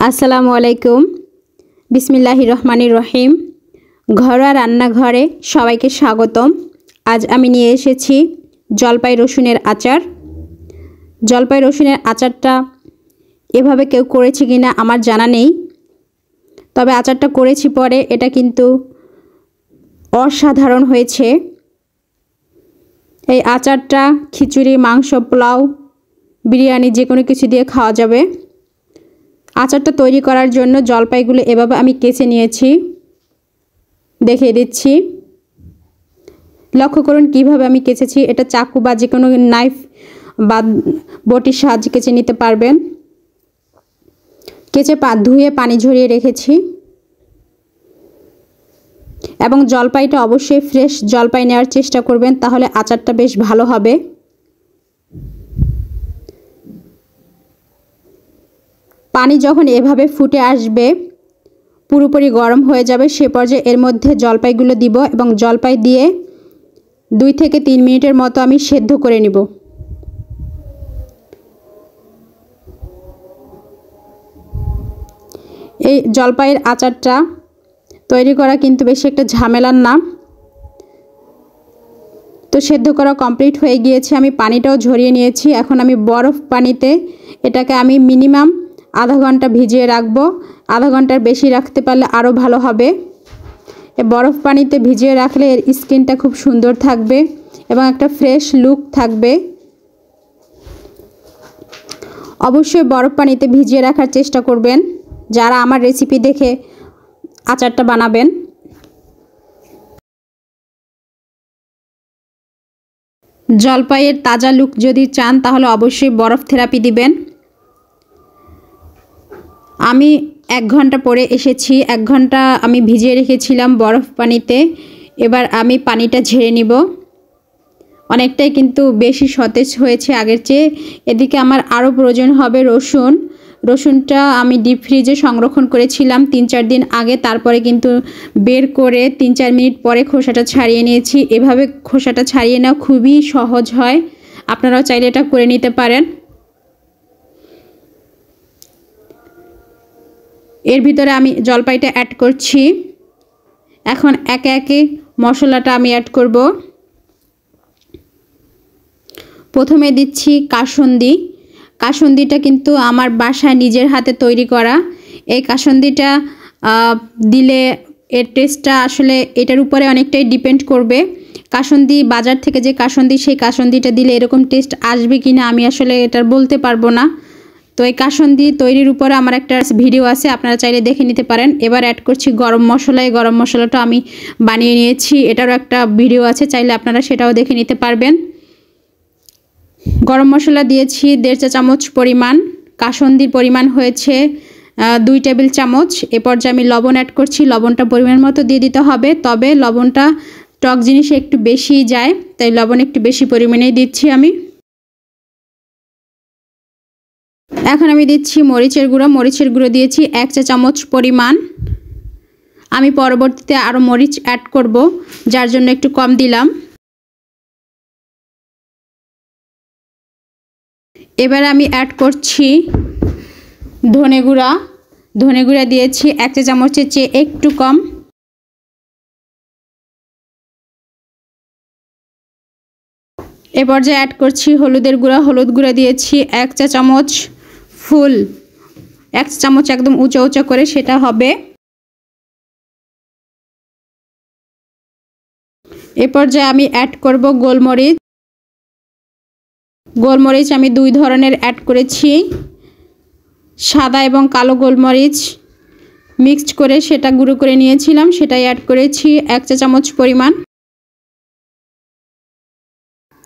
আসসালামু আলাইকুম। বিসমিল্লাহির রহমানির রহিম। ঘরোয়া রান্নাঘরে সবাইকে স্বাগতম। আজ আমি নিয়ে এসেছি জলপাই রসুনের আচার। জলপাই রসুনের আচারটা এভাবে কেউ করেছে কিনা আমার জানা নেই, তবে আচারটা করেছি পরে, এটা কিন্তু অসাধারণ হয়েছে। এই আচারটা খিচুড়ি, মাংস, পোলাও, বিরিয়ানি যে কোনো কিছু দিয়ে খাওয়া যাবে। আচারটা তৈরি করার জন্য জলপাইগুলো এভাবে আমি কেচে নিয়েছি, দেখিয়ে দিচ্ছি। লক্ষ্য করুন কিভাবে আমি কেচেছি। এটা চাকু বা যে কোনো নাইফ বা বটির সাহায্যে কেচে নিতে পারবেন। কেচে ধুয়ে পানি ঝরিয়ে রেখেছি, এবং জলপাইটা অবশ্যই ফ্রেশ জলপাই নেওয়ার চেষ্টা করবেন, তাহলে আচারটা বেশ ভালো হবে। পানি যখন এভাবে ফুটে আসবে, পুরোপুরি গরম হয়ে যাবে, সে পর্যায়ে এর মধ্যে জলপাইগুলো দিব এবং জলপাই দিয়ে 2 থেকে 3 মিনিটের মতো আমি সেদ্ধ করে নিব। এই জলপাইয়ের আচারটা তৈরি করা কিন্তু বেশি একটা ঝামেলার না। তো সেদ্ধ করা কমপ্লিট হয়ে গিয়েছে, আমি পানিটাও ঝরিয়ে নিয়েছি। এখন আমি বরফ পানিতে এটাকে আমি মিনিমাম আধা ঘন্টা ভিজিয়ে রাখবো। আধা ঘন্টার বেশি রাখতে পারলে আরও ভালো হবে। বরফ পানিতে ভিজিয়ে রাখলে এর স্কিনটা খুব সুন্দর থাকবে এবং একটা ফ্রেশ লুক থাকবে। অবশ্যই বরফ পানিতে ভিজিয়ে রাখার চেষ্টা করবেন যারা আমার রেসিপি দেখে আচারটা বানাবেন। জলপাইয়ের তাজা লুক যদি চান তাহলে অবশ্যই বরফ থেরাপি দিবেন। আমি 1 ঘন্টা পরে এসেছি, 1 ঘন্টা আমি ভিজিয়ে রেখেছিলাম বরফ পানিতে। এবার আমি পানিটা ঝেড়ে নিব। অনেকটাই কিন্তু বেশি সতেজ হয়েছে আগের চেয়ে। এদিকে আমার আরও প্রয়োজন হবে রসুনটা আমি ডিপ ফ্রিজে সংরক্ষণ করেছিলাম 3-4 দিন আগে, তারপরে কিন্তু বের করে 3-4 মিনিট পরে খোসাটা ছাড়িয়ে নিয়েছি। এভাবে খোসাটা ছাড়িয়ে নেওয়া খুবই সহজ হয়, আপনারাও চাইলে এটা করে নিতে পারেন। এর ভিতরে আমি জলপাইটা অ্যাড করছি। এখন একে একে মশলাটা আমি অ্যাড করব। প্রথমে দিচ্ছি কাসুন্দি। কাসুন্দিটা কিন্তু আমার বাসায় নিজের হাতে তৈরি করা। এই কাসুন্দিটা দিলে এর টেস্টটা আসলে এটার উপরে অনেকটাই ডিপেন্ড করবে। কাসুন্দি বাজার থেকে যে কাসুন্দি, সেই কাসুন্দিটা দিলে এরকম টেস্ট আসবে কি না আমি আসলে এটার বলতে পারবো না। তো এই কাসুন্দি তৈরির উপরে আমার একটা ভিডিও আছে, আপনারা চাইলে দেখে নিতে পারেন। এবার অ্যাড করছি গরম মশলা। এই গরম মশলাটা আমি বানিয়ে নিয়েছি, এটারও একটা ভিডিও আছে, চাইলে আপনারা সেটাও দেখে নিতে পারবেন। গরম মশলা দিয়েছি 1.5 চা চামচ পরিমাণ। কাসুন্দির পরিমাণ হয়েছে 2 টেবিল চামচ। এ পর্যায়ে আমি লবণ অ্যাড করছি। লবণটা পরিমাণ মতো দিয়ে দিতে হবে, তবে লবণটা টক জিনিসে একটু বেশি যায়, তাই লবণ একটু বেশি পরিমাণেই দিচ্ছি আমি। এখন আমি দিচ্ছি মরিচের গুঁড়ো। মরিচের গুঁড়ো দিয়েছি 1 চা চামচ পরিমাণ। আমি পরবর্তীতে আরও মরিচ অ্যাড করব, যার জন্য একটু কম দিলাম। এবার আমি অ্যাড করছি ধনে গুঁড়া। ধনে গুঁড়া দিয়েছি 1 চা চামচের চেয়ে একটু কম। এ পর্যায়ে অ্যাড করছি হলুদের গুঁড়া। হলুদ গুঁড়া দিয়েছি 1 চা চামচ ফুল, 1 চা চামচ একদম উঁচা উঁচা করে সেটা হবে। এ পর্যায়ে আমি অ্যাড করব গোলমরিচ। গোলমরিচ আমি 2 ধরনের অ্যাড করেছি, সাদা এবং কালো গোলমরিচ মিক্সড করে সেটা গুঁড়ো করে নিয়েছিলাম, সেটাই অ্যাড করেছি 1 চা চামচ পরিমাণ।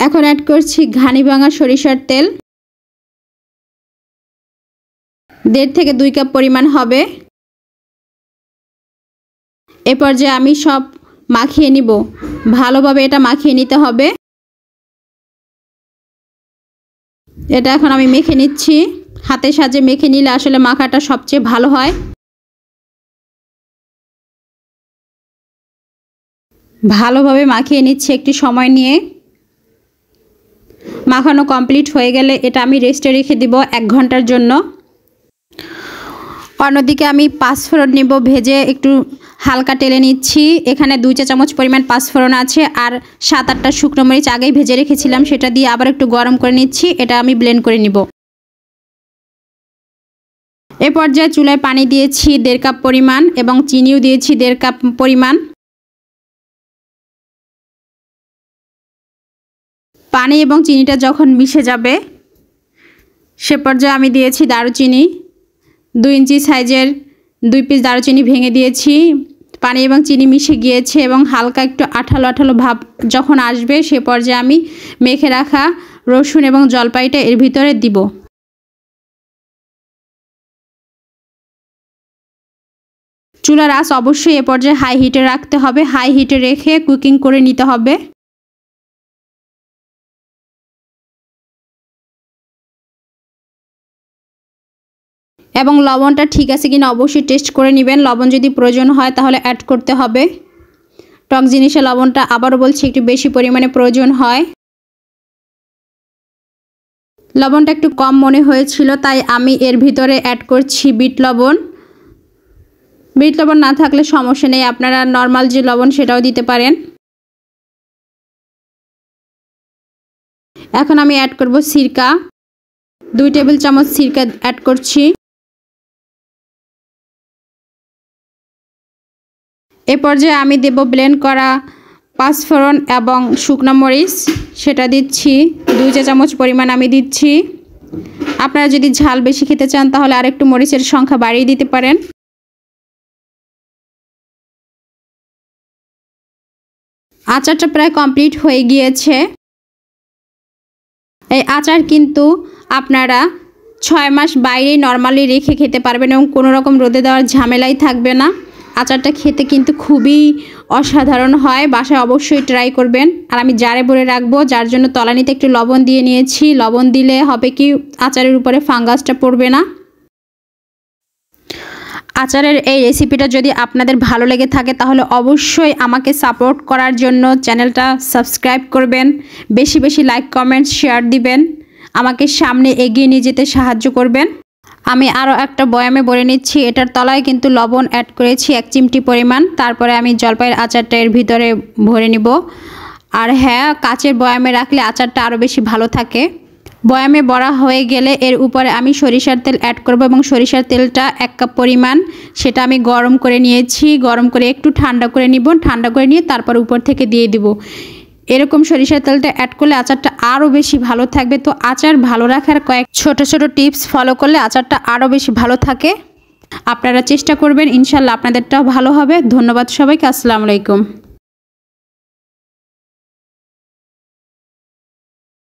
এখন অ্যাড করছি ঘানি ভাঙা সরিষার তেল, 1.5 থেকে 2 কাপ পরিমাণ হবে। এ পর্যায়ে আমি সব মাখিয়ে নিব, ভালোভাবে এটা মাখিয়ে নিতে হবে। এটা এখন আমি মেখে নিচ্ছি। হাতের সাহায্যে মেখে নিলে আসলে মাখাটা সবচেয়ে ভালো হয়। ভালোভাবে মাখিয়ে নিচ্ছি একটু সময় নিয়ে। মাখানো কমপ্লিট হয়ে গেলে এটা আমি রেস্টে রেখে দিব 1 ঘন্টার জন্য। অন্যদিকে আমি পাঁচফোড়ন নিব, ভেজে একটু হালকা টেলে নিচ্ছি। এখানে 2 চা চামচ পরিমাণ পাঁচফোড়ন আছে, আর 7-8টা শুকনো মরিচ আগেই ভেজে রেখেছিলাম, সেটা দিয়ে আবার একটু গরম করে নিচ্ছি। এটা আমি ব্লেন্ড করে নিব। এ পর্যায়ে চুলায় পানি দিয়েছি 1.5 কাপ পরিমাণ এবং চিনিও দিয়েছি 1.5 কাপ পরিমাণ। পানি এবং চিনিটা যখন মিশে যাবে সে পর্যায়ে আমি দিয়েছি দারুচিনি, 2 ইঞ্চি সাইজের 2 পিস দারুচিনি ভেঙে দিয়েছি। পানি এবং চিনি মিশে গিয়েছে এবং হালকা একটু আঠালো আঠালো ভাব যখন আসবে সে পর্যায়ে আমি মেখে রাখা রসুন এবং জলপাইটা এর ভিতরে দিব। চুলার আঁচ অবশ্যই এ পর্যায়ে হাই হিটে রাখতে হবে, হাই হিটে রেখে কুকিং করে নিতে হবে। এবং লবণটা ঠিক আছে কিনা অবশ্যই টেস্ট করে নেবেন। লবণ যদি প্রয়োজন হয় তাহলে অ্যাড করতে হবে। টক জিনিসে লবণটা আবারও বলছি একটু বেশি পরিমাণে প্রয়োজন হয়। লবণটা একটু কম মনে হয়েছিল, তাই আমি এর ভিতরে অ্যাড করছি বিট লবণ। বিট লবণ না থাকলে সমস্যা নেই, আপনারা নর্মাল যে লবণ সেটাও দিতে পারেন। এখন আমি অ্যাড করব সিরকা, 2 টেবিল চামচ সিরকা অ্যাড করছি। এ পর্যায়ে আমি দেব ব্লেন্ড করা পাঁচফোড়ন এবং শুকনো মরিচ, সেটা দিচ্ছি 2 চা চামচ পরিমাণ আমি দিচ্ছি। আপনারা যদি ঝাল বেশি খেতে চান তাহলে আরেকটু মরিচের সংখ্যা বাড়িয়ে দিতে পারেন। আচারটা প্রায় কমপ্লিট হয়ে গিয়েছে। এই আচার কিন্তু আপনারা 6 মাস বাইরে নরমালি রেখে খেতে পারবেন এবং কোনো রকম রোদে দেওয়ার ঝামেলাই থাকবে না। আচারটা খেতে কিন্তু খুবই অসাধারণ হয়, বাসায় অবশ্যই ট্রাই করবেন। আর আমি জারে ভরে রাখবো, যার জন্য তলানিতে একটু লবণ দিয়ে নিয়েছি। লবণ দিলে হবে কি আচারের উপরে ফাঙ্গাসটা পড়বে না। আচারের এই রেসিপিটা যদি আপনাদের ভালো লেগে থাকে তাহলে অবশ্যই আমাকে সাপোর্ট করার জন্য চ্যানেলটা সাবস্ক্রাইব করবেন, বেশি বেশি লাইক কমেন্ট শেয়ার দিবেন, আমাকে সামনে এগিয়ে নিয়ে যেতে সাহায্য করবেন। আমি আরও একটা বয়ামে ভরে নিচ্ছি। এটার তলায় কিন্তু লবণ অ্যাড করেছি 1 চিমটি পরিমাণ। তারপরে আমি জলপাইয়ের আচারটা এর ভিতরে ভরে নিব। আর হ্যাঁ, কাচের বয়ামে রাখলে আচারটা আরও বেশি ভালো থাকে। বয়ামে ভরা হয়ে গেলে এর উপরে আমি সরিষার তেল অ্যাড করব এবং সরিষার তেলটা 1 কাপ পরিমাণ, সেটা আমি গরম করে নিয়েছি। গরম করে একটু ঠান্ডা করে নিব, ঠান্ডা করে নিয়ে তারপর উপর থেকে দিয়ে দিব। এরকম সরিষার তেলটা অ্যাড করলে আচারটা আরও বেশি ভালো থাকবে। তো আচার ভালো রাখার কয়েক ছোট ছোট টিপস ফলো করলে আচারটা আরও বেশি ভালো থাকে। আপনারা চেষ্টা করবেন, ইনশাল্লাহ আপনাদেরটাও ভালো হবে। ধন্যবাদ সবাইকে। আসসালামু আলাইকুম।